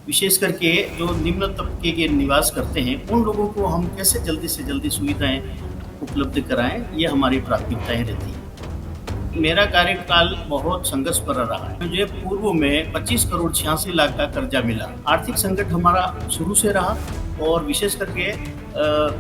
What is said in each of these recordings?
विशेष करके जो निम्न तबके के निवास करते हैं, उन लोगों को हम कैसे जल्दी से जल्दी सुविधाएँ उपलब्ध कराएँ, ये हमारी प्राथमिकताएँ रहती हैं। मेरा कार्यकाल बहुत संघर्ष भरा रहा है। मुझे पूर्व में 25 करोड़ 86 लाख का कर्जा मिला। आर्थिक संकट हमारा शुरू से रहा और विशेष करके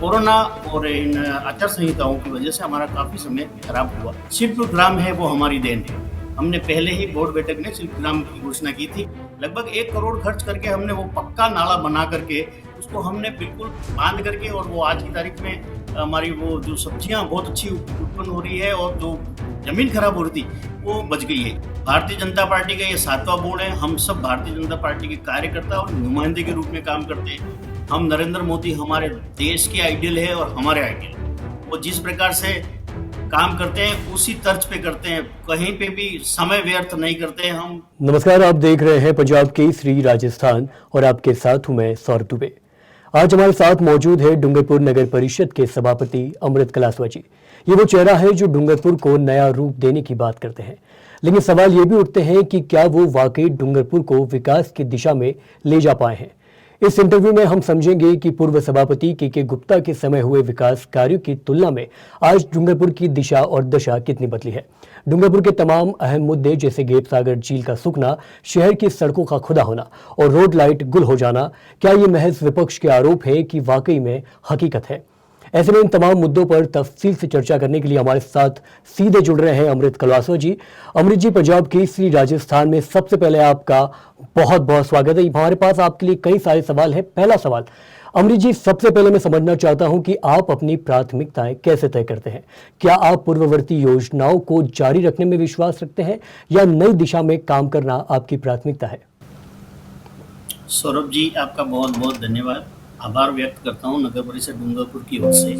कोरोना और इन आचार संहिताओं की वजह से हमारा काफ़ी समय खराब हुआ। शिल्पग्राम है वो हमारी देन है। हमने पहले ही बोर्ड बैठक में शिल्पग्राम की घोषणा की थी। लगभग 1 करोड़ खर्च करके हमने वो पक्का नाला बना करके उसको हमने बिल्कुल बाँध करके और वो आज की तारीख में हमारी वो जो सब्जियाँ बहुत अच्छी उत्पन्न हो रही है और जो ज़मीन खराब हो रही थी, वो बच गई है। भारतीय जनता पार्टी का ये 7वां बोर्ड है। हम सब भारतीय जनता पार्टी के कार्यकर्ता और नुमाइंदे के रूप में काम करते हैं। हम नरेंद्र मोदी हमारे देश के आइडियल है और हमारे आइडियल। वो जिस प्रकार से काम करते हैं उसी तर्ज पे करते हैं, कहीं पे भी समय व्यर्थ नहीं करते हैं हम। नमस्कार, आप देख रहे हैं पंजाब केसरी राजस्थान और आपके साथ हूं मैं सौरभ दुबे। आज हमारे साथ मौजूद है डूंगरपुर नगर परिषद के सभापति अमृत कलासवा जी। ये वो चेहरा है जो डूंगरपुर को नया रूप देने की बात करते हैं, लेकिन सवाल ये भी उठते हैं कि क्या वो वाकई डूंगरपुर को विकास की दिशा में ले जा पाए हैं। इस इंटरव्यू में हम समझेंगे कि पूर्व सभापति के गुप्ता के समय हुए विकास कार्यों की तुलना में आज डूंगरपुर की दिशा और दशा कितनी बदली है। डूंगरपुर के तमाम अहम मुद्दे जैसे गेप सागर झील का सूखना, शहर की सड़कों का खुदा होना और रोड लाइट गुल हो जाना, क्या ये महज विपक्ष के आरोप है कि वाकई में हकीकत है। ऐसे में इन तमाम मुद्दों पर तफसील से चर्चा करने के लिए हमारे साथ सीधे जुड़ रहे हैं अमृत कलासवा जी। अमृत जी, पंजाब केसरी राजस्थान में सबसे पहले आपका बहुत बहुत स्वागत है। हमारे पास आपके लिए कई सारे सवाल हैं। पहला सवाल, अमृत जी, सबसे पहले मैं समझना चाहता हूं कि आप अपनी प्राथमिकताएं कैसे तय करते हैं। क्या आप पूर्ववर्ती योजनाओं को जारी रखने में विश्वास रखते हैं या नई दिशा में काम करना आपकी प्राथमिकता है? सौरभ जी, आपका बहुत बहुत धन्यवाद। आभार व्यक्त करता हूँ नगर परिषद डूंगरपुर की ओर से।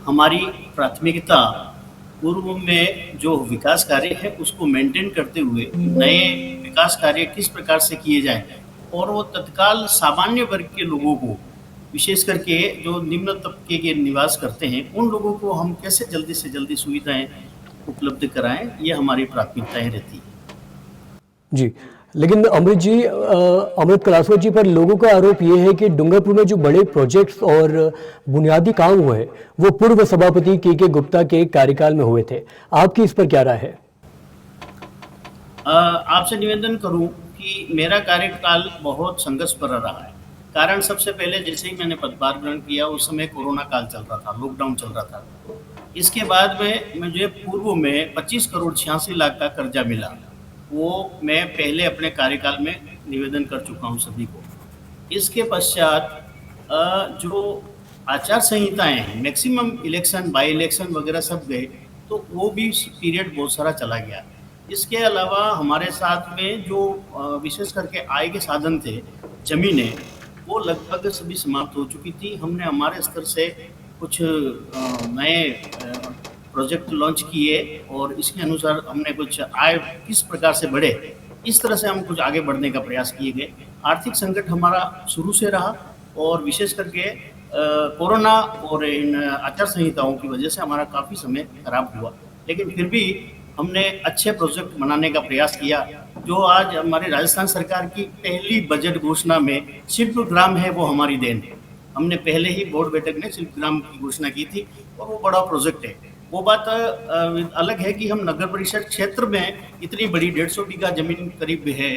हमारी प्राथमिकता पूर्व में जो विकास कार्य है उसको मेंटेन करते हुए नए विकास कार्य किस प्रकार से किए जाएं और वो तत्काल सामान्य वर्ग के लोगों को, विशेष करके जो निम्न तबके के निवास करते हैं, उन लोगों को हम कैसे जल्दी से जल्दी सुविधाएं उपलब्ध कराएं, ये हमारी प्राथमिकताएं रहती हैं। जी, लेकिन अमृत जी, अमृत कलासवा जी पर लोगों का आरोप ये है कि डूंगरपुर में जो बड़े प्रोजेक्ट्स और बुनियादी काम हुए वो पूर्व सभापति के गुप्ता के कार्यकाल में हुए थे। आपकी इस पर क्या राय है? आपसे निवेदन करूं कि मेरा कार्यकाल बहुत संघर्ष भरा रहा है। कारण सबसे पहले जैसे ही मैंने पदभार ग्रहण किया उस समय कोरोना काल चल रहा था, लॉकडाउन चल रहा था। इसके बाद में मुझे पूर्व में 25 करोड़ 86 लाख का कर्जा मिला। वो मैं पहले अपने कार्यकाल में निवेदन कर चुका हूँ सभी को। इसके पश्चात जो आचार संहिताएं हैं, मैक्सिमम इलेक्शन, बाई इलेक्शन वगैरह सब गए, तो वो भी पीरियड बहुत सारा चला गया। इसके अलावा हमारे साथ में जो विशेष करके आय के साधन थे, ज़मीनें, वो लगभग सभी समाप्त हो चुकी थी। हमने हमारे स्तर से कुछ नए प्रोजेक्ट लॉन्च किए और इसके अनुसार हमने कुछ आय किस प्रकार से बढ़े, इस तरह से हम कुछ आगे बढ़ने का प्रयास किए गए। आर्थिक संकट हमारा शुरू से रहा और विशेष करके कोरोना और इन आचार संहिताओं की वजह से हमारा काफ़ी समय खराब हुआ, लेकिन फिर भी हमने अच्छे प्रोजेक्ट बनाने का प्रयास किया। जो आज हमारी राजस्थान सरकार की पहली बजट घोषणा में शिल्पग्राम है वो हमारी देन है। हमने पहले ही बोर्ड बैठक में शिल्पग्राम की घोषणा की थी और वो बड़ा प्रोजेक्ट है। वो बात अलग है कि हम नगर परिषद क्षेत्र में इतनी बड़ी 150 बीघा जमीन करीब है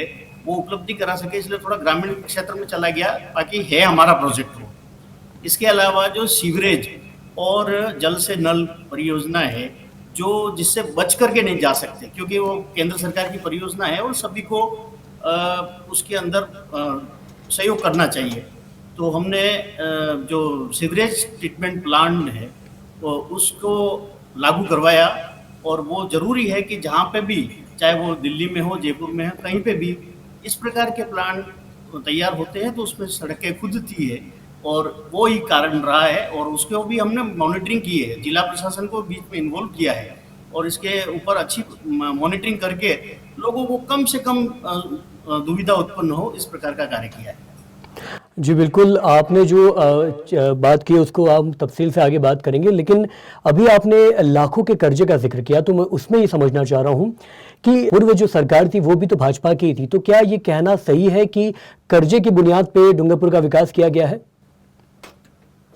वो उपलब्धि करा सके, इसलिए थोड़ा ग्रामीण क्षेत्र में चला गया, बाकी है हमारा प्रोजेक्ट वो। इसके अलावा जो सीवरेज और जल से नल परियोजना है, जो जिससे बच करके नहीं जा सकते, क्योंकि वो केंद्र सरकार की परियोजना है और सभी को उसके अंदर सहयोग करना चाहिए। तो हमने जो सीवरेज ट्रीटमेंट प्लांट है वो उसको लागू करवाया और वो ज़रूरी है कि जहाँ पे भी, चाहे वो दिल्ली में हो, जयपुर में हो, कहीं पे भी इस प्रकार के प्लांट तैयार होते हैं तो उसमें सड़कें खुदती है और वो ही कारण रहा है। और उसको भी हमने मॉनिटरिंग की है, जिला प्रशासन को बीच में इन्वॉल्व किया है और इसके ऊपर अच्छी मॉनिटरिंग करके लोगों को कम से कम दुविधा उत्पन्न हो, इस प्रकार का कार्य किया है। जी बिल्कुल, आपने जो बात की उसको हम तफ़सील से आगे बात करेंगे, लेकिन अभी आपने लाखों के कर्ज़े का ज़िक्र किया, तो मैं उसमें ये समझना चाह रहा हूँ कि पूर्व जो सरकार थी वो भी तो भाजपा की ही थी, तो क्या ये कहना सही है कि कर्ज़े की बुनियाद पे डूंगरपुर का विकास किया गया है?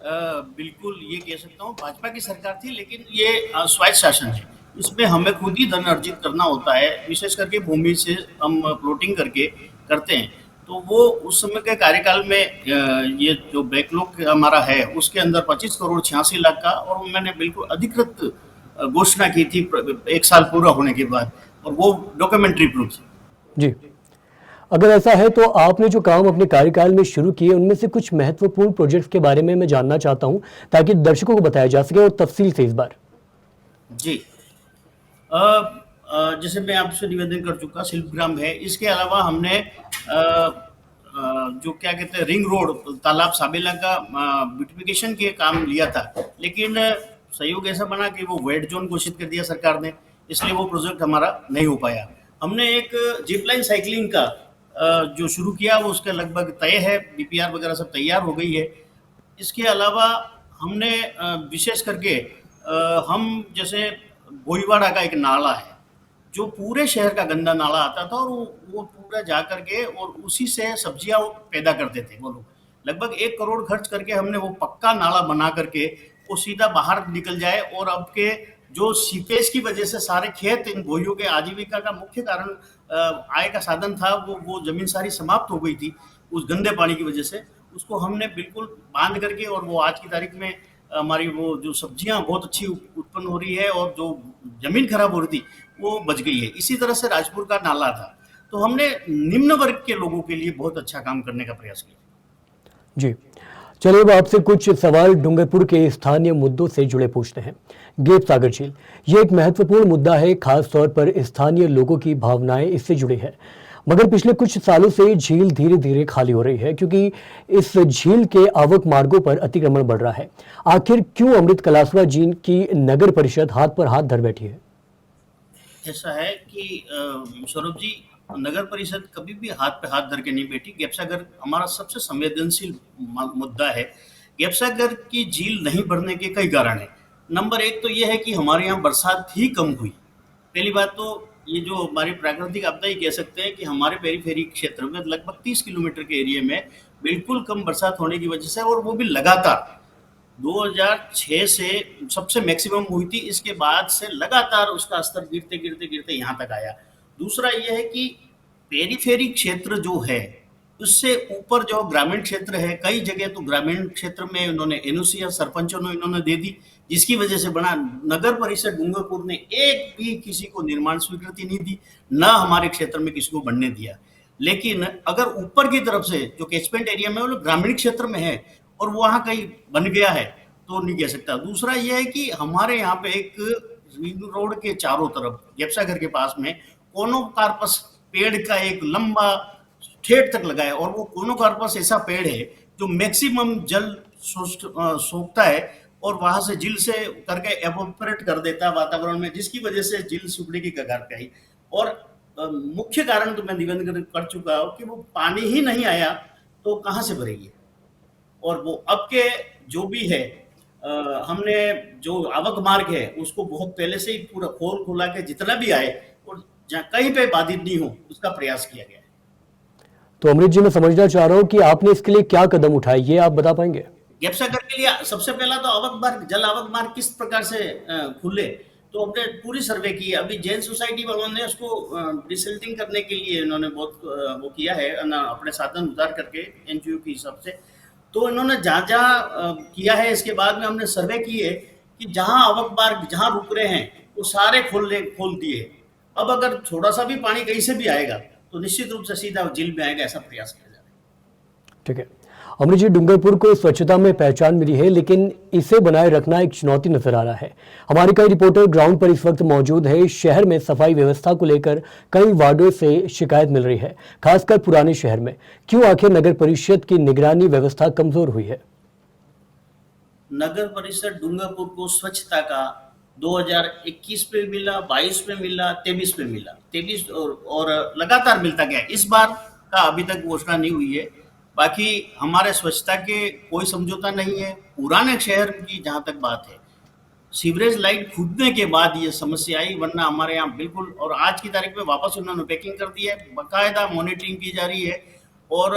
बिल्कुल ये कह सकता हूँ भाजपा की सरकार थी, लेकिन ये स्वायत्त शासन है। इसमें हमें खुद ही धन अर्जित करना होता है, विशेष करके भूमि से हम प्लॉटिंग करके करते हैं। तो वो उस समय के कार्यकाल में ये जो बैकलॉग हमारा है उसके अंदर 25 करोड़ 86 लाख का, और मैंने बिल्कुल अधिकृत घोषणा की थी 1 साल पूरा होने के बाद, और वो डॉक्यूमेंट्री प्रूफ थी। जी। अगर ऐसा है तो आपने जो काम अपने कार्यकाल में शुरू किए उनमें से कुछ महत्वपूर्ण प्रोजेक्ट्स के बारे में मैं जानना चाहता हूँ ताकि दर्शकों को बताया जा सके और तफ़सील से इस बार। जी। जैसे मैं आपसे निवेदन कर चुका, शिल्पग्राम है, इसके अलावा हमने जो क्या कहते हैं रिंग रोड तालाब साबेला का ब्यूटिफिकेशन के काम लिया था, लेकिन संयोग ऐसा बना कि वो वेट जोन घोषित कर दिया सरकार ने, इसलिए वो प्रोजेक्ट हमारा नहीं हो पाया। हमने एक जिप लाइन साइकिलिंग का जो शुरू किया वो उसका लगभग तय है, डीपीआर वगैरह सब तैयार हो गई है। इसके अलावा हमने विशेष करके हम जैसे भोईवाड़ा का एक नाला है, जो पूरे शहर का गंदा नाला आता था, और वो पूरा जा करके और उसी से सब्जियां वो पैदा करते थे वो लोग। लगभग 1 करोड़ खर्च करके हमने वो पक्का नाला बना करके वो सीधा बाहर निकल जाए, और अब के जो सीपेज की वजह से सारे खेत इन भोइयों के आजीविका का मुख्य कारण आय का साधन था, वो जमीन सारी समाप्त हो गई थी उस गंदे पानी की वजह से। उसको हमने बिल्कुल बांध करके, और वो आज की तारीख में हमारी वो जो सब्जियां बहुत अच्छी उत्पन्न हो रही है, और जो जमीन खराब हो रही थी वो बच गई है। इसी तरह से राजपुर का नाला था, तो हमने निम्न वर्ग के लोगों के लिए बहुत अच्छा काम करने का प्रयास किया। जी। चलिए अब आपसे कुछ सवाल डूंगरपुर के स्थानीय मुद्दों से जुड़े पूछते हैं। गेप सागर झील ये एक महत्वपूर्ण मुद्दा है, खास तौर पर स्थानीय लोगों की भावनाएं इससे जुड़ी है। मगर पिछले कुछ सालों से झील धीरे धीरे खाली हो रही है क्योंकि इस झील के आवक मार्गों पर अतिक्रमण बढ़ रहा है। आखिर क्यों अमृत कलासवा झील की नगर परिषद हाथ पर हाथ धर बैठी है? ऐसा है कि सौरभ जी, नगर परिषद कभी भी हाथ पे हाथ धर के नहीं बैठी। गैपसागर हमारा सबसे संवेदनशील मुद्दा है। गैपसागर की झील नहीं भरने के कई कारण है। नंबर एक तो ये है कि हमारे यहाँ बरसात ही कम हुई। पहली बात तो ये जो हमारी प्राकृतिक आपदा ही कह सकते हैं कि हमारे पेरीफेरी क्षेत्र में लगभग 30 किलोमीटर के एरिया में बिल्कुल कम बरसात होने की वजह से, और वो भी लगातार 2006 से सबसे मैक्सिमम हुई थी। इसके बाद से लगातार उसका स्तर गिरते गिरते गिरते यहाँ तक आया। दूसरा ये है कि पेरीफेरी क्षेत्र जो है उससे ऊपर जो ग्रामीण क्षेत्र है, कई जगह तो ग्रामीण क्षेत्र में उन्होंने एनओसी या सरपंचों ने इन्होंने दे दी, जिसकी वजह से बना नगर परिषद डूंगरपुर ने एक भी किसी को निर्माण स्वीकृति नहीं दी, ना हमारे क्षेत्र में किसी को बनने दिया। लेकिन अगर ऊपर की तरफ से जो कैचमेंट एरिया में वो लोग ग्रामीण क्षेत्र में है और वो वहाँ कहीं बन गया है तो नहीं कह सकता। दूसरा ये है कि हमारे यहाँ पे एक रिंग रोड के चारों तरफ गेपसागर के पास में कोनोकार्पस पेड़ का एक लंबा ठेठ तक लगा है, और वो कोनोकार्पस ऐसा पेड़ है जो मैक्सिमम जल सोखता है और वहां से झील से करके एवोपरेट कर देता है वातावरण में, जिसकी वजह से झील सूखने की कगार पे आई। और मुख्य कारण तो मैं निवेदन कर चुका हूँ कि वो पानी ही नहीं आया तो कहाँ से भरेगी। और वो अब के जो भी है हमने जो आवक मार्ग है उसको बहुत पहले से ही पूरा खोल खुला के जितना भी आए और जहाँ कहीं पे बाधित नहीं हो उसका प्रयास किया गया है। तो अमृत जी, मैं समझना चाह रहा हूँ कि आपने इसके लिए क्या कदम उठाए, ये आप बता पाएंगे? गैपसागर के लिए सबसे पहला तो आवक मार्ग, जल आवक मार्ग किस प्रकार से खुले, तो हमने पूरी सर्वे की है। अभी जैन सोसाइटी वालों ने उसको रिसेल्टिंग करने के लिए इन्होंने बहुत वो किया है अपने साधन उतार करके एनजीओ के हिसाब से। तो इन्होंने जहाँ जहाँ किया है, इसके बाद में हमने सर्वे की है कि जहाँ आवक मार्ग जहाँ रुक रहे हैं वो सारे खोल दिए। अब अगर थोड़ा सा भी पानी कहीं से भी आएगा तो निश्चित रूप से सीधा झील में आएगा, ऐसा प्रयास किया जा रहा है। ठीक है अमृत जी, डूंगरपुर को स्वच्छता में पहचान मिली है, लेकिन इसे बनाए रखना एक चुनौती नजर आ रहा है। हमारे कई रिपोर्टर ग्राउंड पर इस वक्त मौजूद है। शहर में सफाई व्यवस्था को लेकर कई वार्डों से शिकायत मिल रही है, खासकर पुराने शहर में। क्यों आखिर नगर परिषद की निगरानी व्यवस्था कमजोर हुई है? नगर परिषद डूंगरपुर को स्वच्छता का 2021 पे मिला, 22 में मिला, 23 में मिला, 23 और लगातार मिलता गया। इस बार का अभी तक घोषणा नहीं हुई है। बाकी हमारे स्वच्छता के कोई समझौता नहीं है। पुराने शहर की जहाँ तक बात है, सीवरेज लाइट खुदने के बाद ये समस्या आई, वरना हमारे यहाँ बिल्कुल, और आज की तारीख में वापस उन्होंने पैकिंग कर दी है, बाकायदा मॉनिटरिंग की जा रही है। और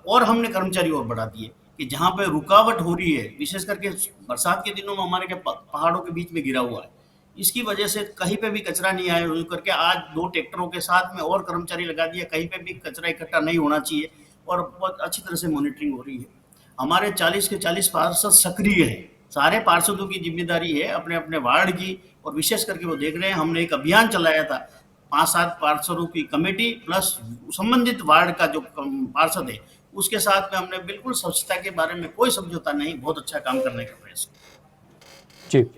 और हमने कर्मचारी और बढ़ा दिए कि जहाँ पे रुकावट हो रही है, विशेष करके बरसात के दिनों में हमारे के पहाड़ों के बीच में गिरा हुआ है, इसकी वजह से कहीं पे भी कचरा नहीं आया करके आज 2 ट्रैक्टरों के साथ में और कर्मचारी लगा दिया, कहीं पे भी कचरा इकट्ठा नहीं होना चाहिए, और बहुत अच्छी तरह से मॉनिटरिंग हो रही है। हमारे 40 के 40 पार्षद सक्रिय हैं, सारे पार्षदों की जिम्मेदारी है अपने अपने वार्ड की, और विशेष करके वो देख रहे हैं। हमने एक अभियान चलाया था, 5-7 पार्षदों की कमेटी प्लस संबंधित वार्ड का जो पार्षद है, उसके साथ में हमने बिल्कुल स्वच्छता के बारे में कोई समझौता नहीं, बहुत अच्छा काम करने का प्रयास किया। जी,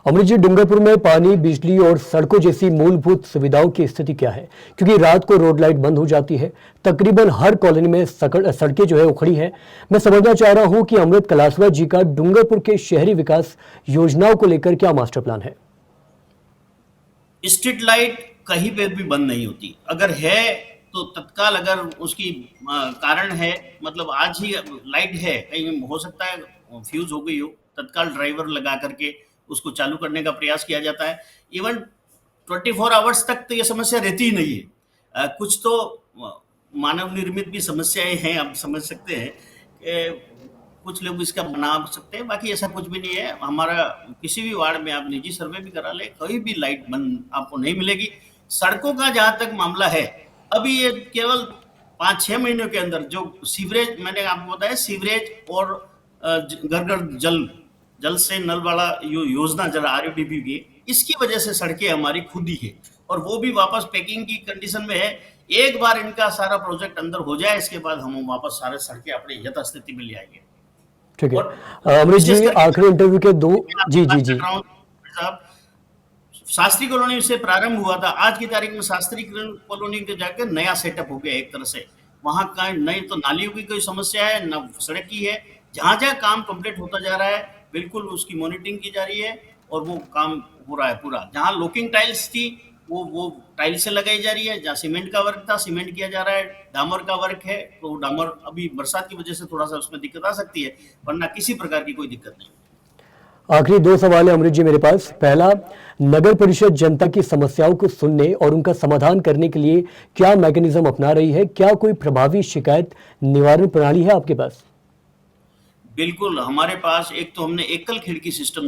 अमृत जी, डूंगरपुर में पानी, बिजली और सड़कों जैसी मूलभूत सुविधाओं की स्थिति क्या है? क्योंकि रात को रोड लाइट बंद हो जाती है, तकरीबन हर कॉलोनी में सड़कें जो है उखड़ी है। मैं समझना चाह रहा हूं कि अमृत कलासवा जी का डूंगरपुर के शहरी विकास योजनाओं को लेकर क्या मास्टर प्लान है? स्ट्रीट लाइट कहीं पे भी बंद नहीं होती, अगर है तो तत्काल, अगर उसकी कारण है, मतलब आज ही लाइट है, कहीं हो सकता है फ्यूज हो गई हो, तत्काल ड्राइवर लगा करके उसको चालू करने का प्रयास किया जाता है। इवन 24 आवर्स तक तो ये समस्या रहती ही नहीं है। कुछ तो मानव निर्मित भी समस्याएं हैं, आप समझ सकते हैं कुछ लोग इसका बना सकते हैं, बाकी ऐसा कुछ भी नहीं है। हमारा किसी भी वार्ड में आप निजी सर्वे भी करा ले, कहीं भी लाइट बंद आपको नहीं मिलेगी। सड़कों का जहाँ तक मामला है, अभी ये केवल 5-6 महीनों के अंदर जो सीवरेज, मैंने आपको बताया, सीवरेज और घर घर जल से नल वाला योजना जरा RUDP की, इसकी वजह से सड़कें हमारी खुदी है, और वो भी वापस पैकिंग की कंडीशन में है। एक बार इनका सारा प्रोजेक्ट अंदर हो जाए, इसके बाद हम वापस सारे सड़कें अपनी यथास्थिति में ले आएंगे। ठीक है अमृत जी, आखिरी इंटरव्यू के दो जी जी जी साहब, शास्त्री कॉलोनी से प्रारंभ हुआ था, आज की तारीख में शास्त्री कॉलोनी के जाकर नया सेटअप हो गया एक तरह से। वहां का नहीं तो नालियों की कोई समस्या है, न सड़क की है। जहां जहां काम कंप्लीट होता जा रहा है, बिल्कुल उसकी मॉनिटरिंग की जा रही है, और वो काम हो रहा है पूरा। जहां लॉकिंग टाइल्स थी, वो टाइल्स से लगाई जा रही है। जहाँ सीमेंट का वर्क था, सीमेंट किया जा रहा है। डामर का वर्क है, तो डामर अभी बरसात की वजह से थोड़ा सा उसमें दिक्कत आ सकती है, वरना किसी प्रकार की कोई दिक्कत नहीं। आखिरी 2 सवाल है अमृत जी मेरे पास। पहला, नगर परिषद जनता की समस्याओं को सुनने और उनका समाधान करने के लिए क्या मैकेनिज्म अपना रही है? क्या कोई प्रभावी शिकायत निवारण प्रणाली है आपके पास? बिल्कुल, हमारे पास एक तो हमने एकल खिड़की सिस्टम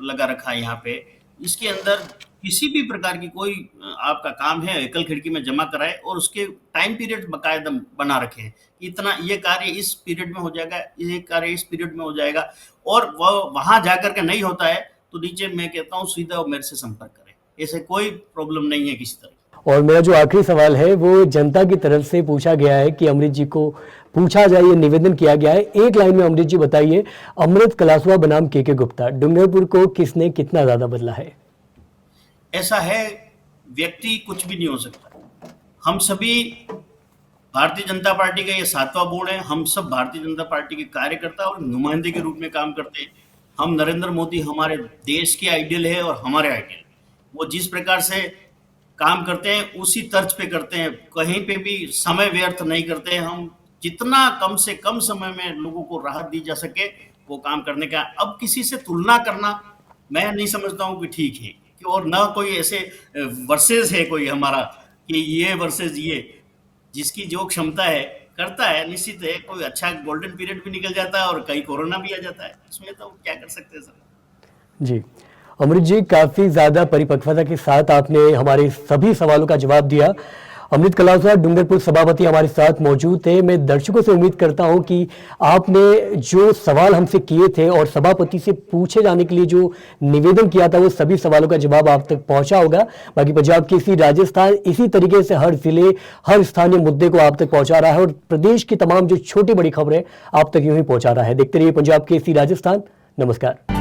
लगा रखा है यहाँ पे। इसके अंदर किसी भी प्रकार की कोई आपका काम है, एकल खिड़की में जमा कराए, और उसके टाइम पीरियड बाकायदा बना रखे हैं। इतना ये कार्य इस पीरियड में हो जाएगा, ये कार्य इस पीरियड में हो जाएगा, और वह वहां जाकर के नहीं होता है तो नीचे मैं कहता हूँ सीधा मेरे से संपर्क करें। ऐसे कोई प्रॉब्लम नहीं है किसी तरह। और मेरा जो आखिरी सवाल है वो जनता की तरफ से पूछा गया है कि अमृत जी को पूछा जाए, ये निवेदन किया गया है। एक लाइन में अमृत जी बताइए, अमृत कलासवा बनाम के गुप्ता, डूंगरपुर को किसने कितना ज्यादा बदला है? ऐसा है, व्यक्ति कुछ भी नहीं हो सकता। हम सभी भारतीय जनता पार्टी का ये 7वां बोर्ड है। हम सब भारतीय जनता पार्टी के कार्यकर्ता और नुमाइंदे के रूप में काम करते हैं। हम नरेंद्र मोदी हमारे देश के आइडियल है और हमारे आइडियल, वो जिस प्रकार से काम करते हैं उसी तर्ज पे करते हैं। कहीं पे भी समय व्यर्थ नहीं करते हैं। हम जितना कम से कम समय में लोगों को राहत दी जा सके वो काम करने का। अब किसी से तुलना करना मैं नहीं समझता हूँ कि ठीक है, और ना कोई ऐसे वर्सेस है कोई हमारा कि ये वर्सेस ये। जिसकी जो क्षमता है करता है, निश्चित है कोई अच्छा गोल्डन पीरियड भी निकल जाता है और कहीं कोरोना भी आ जाता है, इसमें तो क्या कर सकते हैं सर। जी अमृत जी, काफी ज्यादा परिपक्वता के साथ आपने हमारे सभी सवालों का जवाब दिया। अमृत कलासवा डूंगरपुर सभापति हमारे साथ मौजूद थे। मैं दर्शकों से उम्मीद करता हूं कि आपने जो सवाल हमसे किए थे और सभापति से पूछे जाने के लिए जो निवेदन किया था, वो सभी सवालों का जवाब आप तक पहुंचा होगा। बाकी पंजाब केसरी राजस्थान इसी तरीके से हर जिले, हर स्थानीय मुद्दे को आप तक पहुंचा रहा है, और प्रदेश की तमाम जो छोटी बड़ी खबरें आप तक यूं ही पहुंचा रहा है। देखते रहिए पंजाब केसरी राजस्थान। नमस्कार।